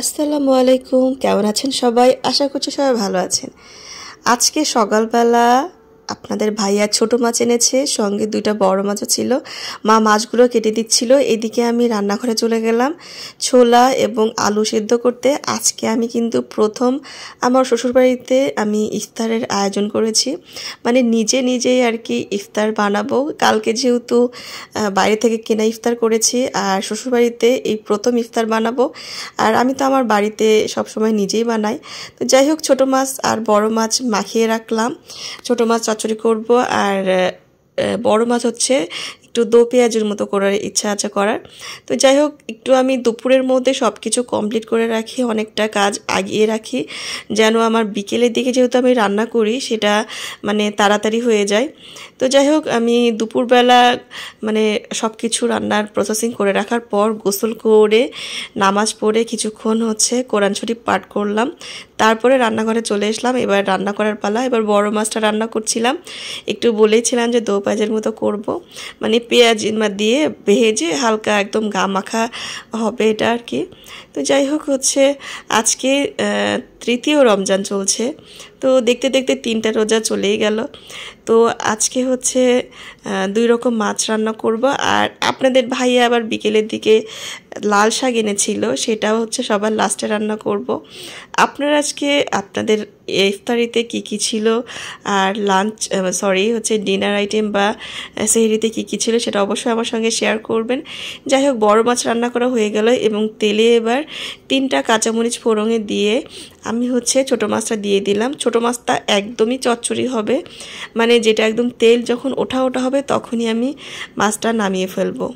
আসসালামু আলাইকুম। কেমন আছেন সবাই? আশা করছি সবাই ভালো আছেন। আজকে সকালবেলা আপনাদের ভাইয়া ছোট মাছ এনেছে, সঙ্গে দুইটা বড় মাছও ছিল। মা মাছগুলো কেটে দিচ্ছিল, এদিকে আমি রান্নাঘরে চলে গেলাম ছোলা এবং আলু সেদ্ধ করতে। আজকে আমি কিন্তু প্রথম আমার শ্বশুরবাড়িতে আমি ইফতারের আয়োজন করেছি, মানে নিজে নিজেই আর কি ইফতার বানাবো। কালকে যেহেতু বাইরে থেকে কেনা ইফতার করেছি, আর শ্বশুরবাড়িতে এই প্রথম ইফতার বানাবো। আর আমি তো আমার বাড়িতে সবসময় নিজেই বানাই। তো যাই হোক, ছোটো মাছ আর বড় মাছ মাখিয়ে রাখলাম। ছোটো মাছ চচ্চড়ি করব, আর বড় মাছ হচ্ছে একটু দো পেঁয়াজের মতো করার ইচ্ছা আছে করার। তো যাই হোক, একটু আমি দুপুরের মধ্যে সব কিছু কমপ্লিট করে রাখি, অনেকটা কাজ আগিয়ে রাখি, যেন আমার বিকেলের দিকে যেহেতু আমি রান্না করি সেটা মানে তাড়াতাড়ি হয়ে যায়। তো যাই হোক, আমি দুপুরবেলা মানে সব কিছু রান্নার প্রসেসিং করে রাখার পর গোসল করে নামাজ পড়ে কিছুক্ষণ হচ্ছে কোরআন শরীফ পাঠ করলাম, তারপরে রান্নাঘরে চলে আসলাম। এবার রান্না করার পালা। এবার বড় মাছটা রান্না করছিলাম, একটু বলেছিলাম যে দো পেঁয়াজের মতো করব, মানে পেঁয়াজ দিয়ে ভেজে হালকা একদম গা মাখা হবে এটা আর কি। তো যাই হোক, হচ্ছে আজকে তৃতীয় রমজান চলছে, তো দেখতে দেখতে 3টা রোজা চলেই গেল। তো আজকে হচ্ছে 2 রকম মাছ রান্না করব। আর আপনাদের ভাইয়া আবার বিকেলের দিকে লাল শাক এনেছিল, সেটাও হচ্ছে সবার লাস্টে রান্না করব। আপনারা আজকে আপনাদের ইফতারিতে কি কি ছিল, আর হচ্ছে ডিনার আইটেম বা সেহরিতে কি কি ছিল সেটা অবশ্যই আমার সঙ্গে শেয়ার করবেন। যাই হোক, বড় মাছ রান্না করা হয়ে গেল এবং তেলে এবার 3টা কাঁচামরিচ ফোড়নে দিয়ে আমি হচ্ছে ছোটো মাছটা দিয়ে দিলাম। ছোটো মাছটা একদমই চচ্চড়ি হবে, মানে যেটা একদম তেল যখন ওঠা ওঠা হবে তখনই আমি মাছটা নামিয়ে ফেলবো।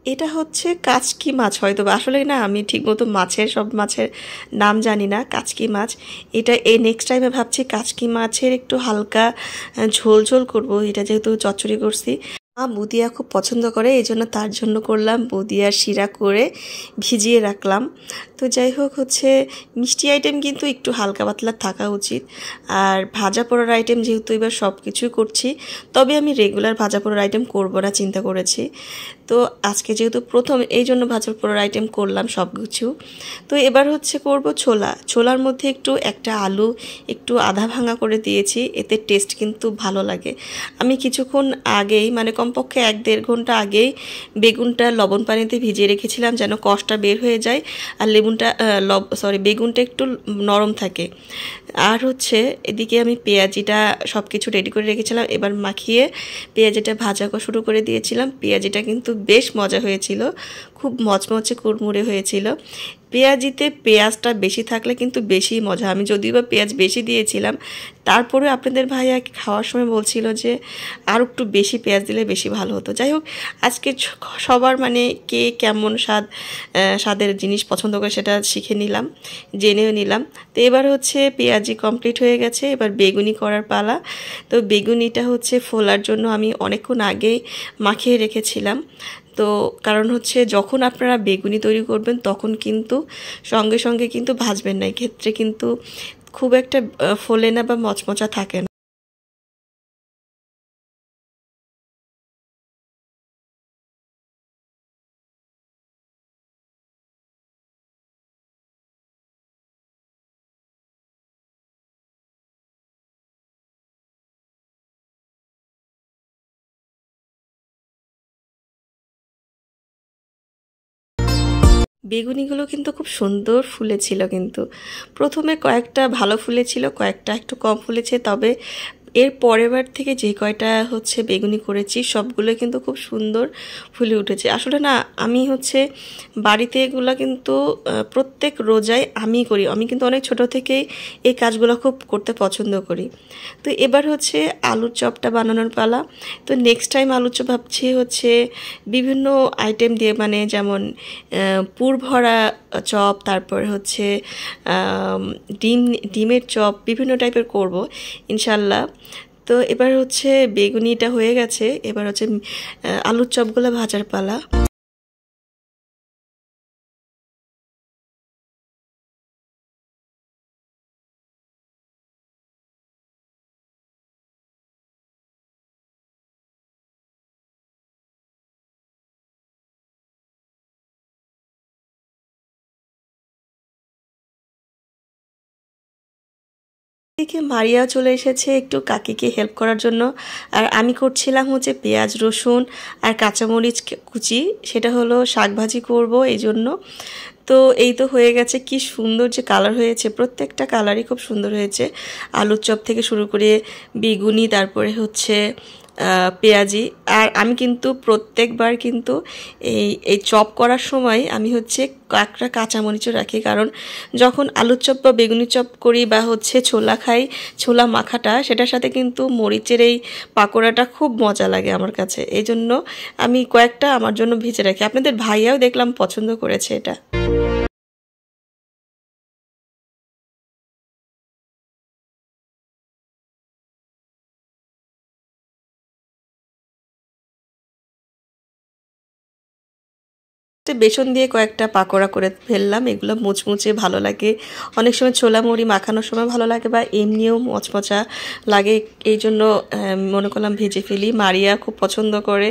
এটা হচ্ছে কাচকি মাছ, হয়তো আসলে না আমি ঠিকমতো সব মাছের নাম জানি না। কাচকি মাছ এটা, এই নেক্সট টাইমে ভাবছি কাচকি মাছের একটু হালকা ঝোল ঝোল করবো, এটা যেহেতু চচ্চড়ি করছি। মা বুদিয়া খুব পছন্দ করে, এই জন্য তার জন্য করলাম, বুদিয়ার শিরা করে ভিজিয়ে রাখলাম। তো যাই হোক, হচ্ছে মিষ্টি আইটেম কিন্তু একটু হালকা পাতলা থাকা উচিত। আর ভাজা পোড়ার আইটেম যেহেতু এবার সব কিছুই করছি, তবে আমি রেগুলার ভাজা পোড়ার আইটেম করবো না চিন্তা করেছি। তো আজকে যেহেতু প্রথম, এই জন্য ভাজা পোড়ার আইটেম করলাম সব কিছু। তো এবার হচ্ছে করব ছোলার মধ্যে একটু একটা আলু একটু আধা ভাঙা করে দিয়েছি, এতে টেস্ট কিন্তু ভালো লাগে। আমি কিছুক্ষণ আগেই, মানে কমপক্ষে 1-1.5 ঘন্টা আগেই বেগুনটা লবণ পানিতে ভিজিয়ে রেখেছিলাম, যেন কষটা বের হয়ে যায় আর বেগুনটা একটু নরম থাকে। আর হচ্ছে এদিকে আমি পেঁয়াজিটা সব কিছু রেডি করে রেখেছিলাম, এবার মাখিয়ে পেঁয়াজিটা ভাজা শুরু করে দিয়েছিলাম। পেঁয়াজিটা কিন্তু বেশ মজা হয়েছিল, খুব মচমচে কুড়মুড়ে হয়েছিল। পেঁয়াজিতে পেঁয়াজটা বেশি থাকলে কিন্তু বেশি মজা। আমি যদিও বা পেঁয়াজ বেশি দিয়েছিলাম, তারপরে আপনাদের ভাইয়া খাওয়ার সময় বলছিল যে আর একটু বেশি পেঁয়াজ দিলে বেশি ভালো হতো। যাই হোক, আজকে সবার মানে কে কেমন স্বাদের জিনিস পছন্দ করে সেটা শিখে নিলাম, জেনেও নিলাম। তো এবার হচ্ছে পেঁয়াজি কমপ্লিট হয়ে গেছে, এবার বেগুনি করার পালা। তো বেগুনিটা হচ্ছে ফোলার জন্য আমি অনেকক্ষণ আগেই মাখিয়ে রেখেছিলাম। তো কারণ হচ্ছে যখন আপনারা বেগুনি তৈরি করবেন তখন কিন্তু সঙ্গে সঙ্গে কিন্তু ভাজবেন না, এক্ষেত্রে কিন্তু খুব একটা ফোলে না বা মচমচা থাকে না। বেগুনিগুলো কিন্তু খুব সুন্দর ফুলেছিল, কিন্তু প্রথমে কয়েকটা ভালো ফুলেছিল, কয়েকটা একটু কম ফুলেছে, তবে এর পরের বার থেকে যে কয়টা হচ্ছে বেগুনি করেছি সবগুলো কিন্তু খুব সুন্দর ফুলে উঠেছে। আসলে না, আমি হচ্ছে বাড়িতে এগুলো কিন্তু প্রত্যেক রোজায় আমি করি, আমি কিন্তু অনেক ছোট থেকেই এই কাজগুলো খুব করতে পছন্দ করি। তো এবার হচ্ছে আলুর চপটা বানানোর পালা। তো নেক্সট টাইম আলুর চপ ভাবছি হচ্ছে বিভিন্ন আইটেম দিয়ে, মানে যেমন পুর ভরা চপ, তারপর হচ্ছে ডিম ডিমের চপ, বিভিন্ন টাইপের করব ইনশাল্লাহ। তো এবার হচ্ছে বেগুনিটা হয়ে গেছে, এবার হচ্ছে আলুর চপগুলো ভাজার পালা। এদিকে মারিয়া চলে এসেছে একটু কাকিকে হেল্প করার জন্য। আর আমি করছিলাম হচ্ছে পেঁয়াজ রসুন আর কাঁচামরিচ কুচি, সেটা হলো শাকভাজি করব এই জন্য। তো এই তো হয়ে গেছে, কি সুন্দর যে কালার হয়েছে, প্রত্যেকটা কালারই খুব সুন্দর হয়েছে। আলুর চপ থেকে শুরু করে বেগুনি, তারপরে হচ্ছে পেঁয়াজি। আর আমি কিন্তু প্রত্যেকবার কিন্তু এই চপ করার সময় আমি হচ্ছে একটা কাঁচামরিচও রাখি, কারণ যখন আলুর চপ বা বেগুনি চপ করি বা হচ্ছে ছোলা খাই, ছোলা মাখাটা, সেটার সাথে কিন্তু মরিচের এই পাকোড়াটা খুব মজা লাগে আমার কাছে। এই জন্য আমি কয়েকটা আমার জন্য ভেজে রাখি। আপনাদের ভাইয়াও দেখলাম পছন্দ করেছে এটা। বেসন দিয়ে কয়েকটা পাকোড়া করে ফেললাম, এগুলো মুচমুচে ভালো লাগে। অনেক সময় ছোলা মুড়ি মাখানোর সময় ভালো লাগে বা এমনিও মচমচা লাগে, এই জন্য মনে করলাম ভেজে ফেলি। মারিয়া খুব পছন্দ করে,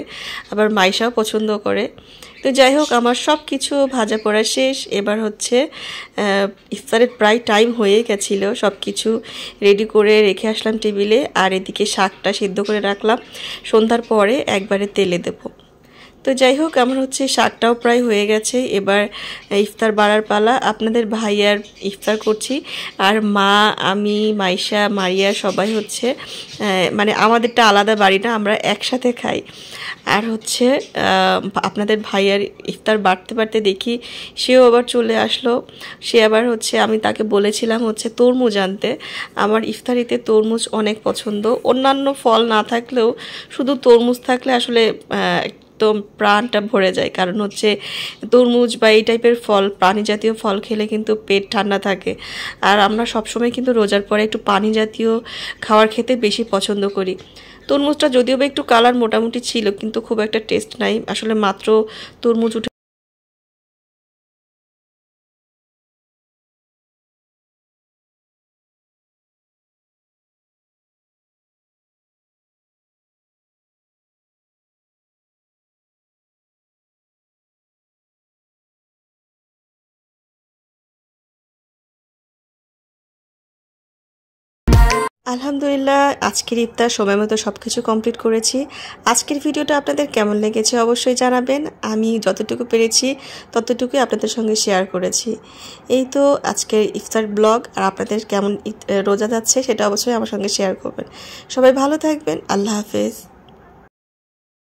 আবার মাইশাও পছন্দ করে। তো যাই হোক, আমার সব কিছু ভাজা পোড়া শেষ। এবার হচ্ছে ইফতারের প্রায় টাইম হয়ে গেছিলো, সব কিছু রেডি করে রেখে আসলাম টেবিলে। আর এদিকে শাকটা সিদ্ধ করে রাখলাম, সন্ধ্যার পরে একবারে তেলে দেবো। তো যাই হোক, আমার হচ্ছে শাকটাও প্রায় হয়ে গেছে। এবার ইফতার বাড়ার পালা। আপনাদের ভাইয়ার ইফতার করছি, আর মা, আমি, মাইশা, মারিয়া সবাই হচ্ছে, মানে আমাদেরটা আলাদা বাড়ি না, আমরা একসাথে খাই। আর হচ্ছে আপনাদের ভাইয়ার ইফতার বাড়তে বাড়তে দেখি সেও আবার চলে আসলো। সে আবার হচ্ছে, আমি তাকে বলেছিলাম হচ্ছে তরমুজ আনতে। আমার ইফতারিতে তরমুজ অনেক পছন্দ, অন্যান্য ফল না থাকলেও শুধু তরমুজ থাকলে আসলে একদম প্রাণটা ভরে যায়। কারণ হচ্ছে তরমুজ বা এই টাইপের ফল, পানি জাতীয় ফল খেলে কিন্তু পেট ঠান্ডা থাকে। আর আমরা সবসময় কিন্তু রোজার পরে একটু পানি জাতীয় খাবার খেতে বেশি পছন্দ করি। তরমুজটা যদিও বা একটু কালার মোটামুটি ছিল, কিন্তু খুব একটা টেস্ট নাই, আসলে মাত্র তরমুজ উঠে। আলহামদুলিল্লাহ, আজকের ইফতার সময় মতো সব কিছু কমপ্লিট করেছি। আজকের ভিডিওটা আপনাদের কেমন লেগেছে অবশ্যই জানাবেন। আমি যতটুকু পেরেছি ততটুকুই আপনাদের সঙ্গে শেয়ার করেছি। এই তো আজকের ইফতার ব্লগ। আর আপনাদের কেমন রোজা যাচ্ছে সেটা অবশ্যই আমার সঙ্গে শেয়ার করবেন। সবাই ভালো থাকবেন। আল্লাহ হাফেজ।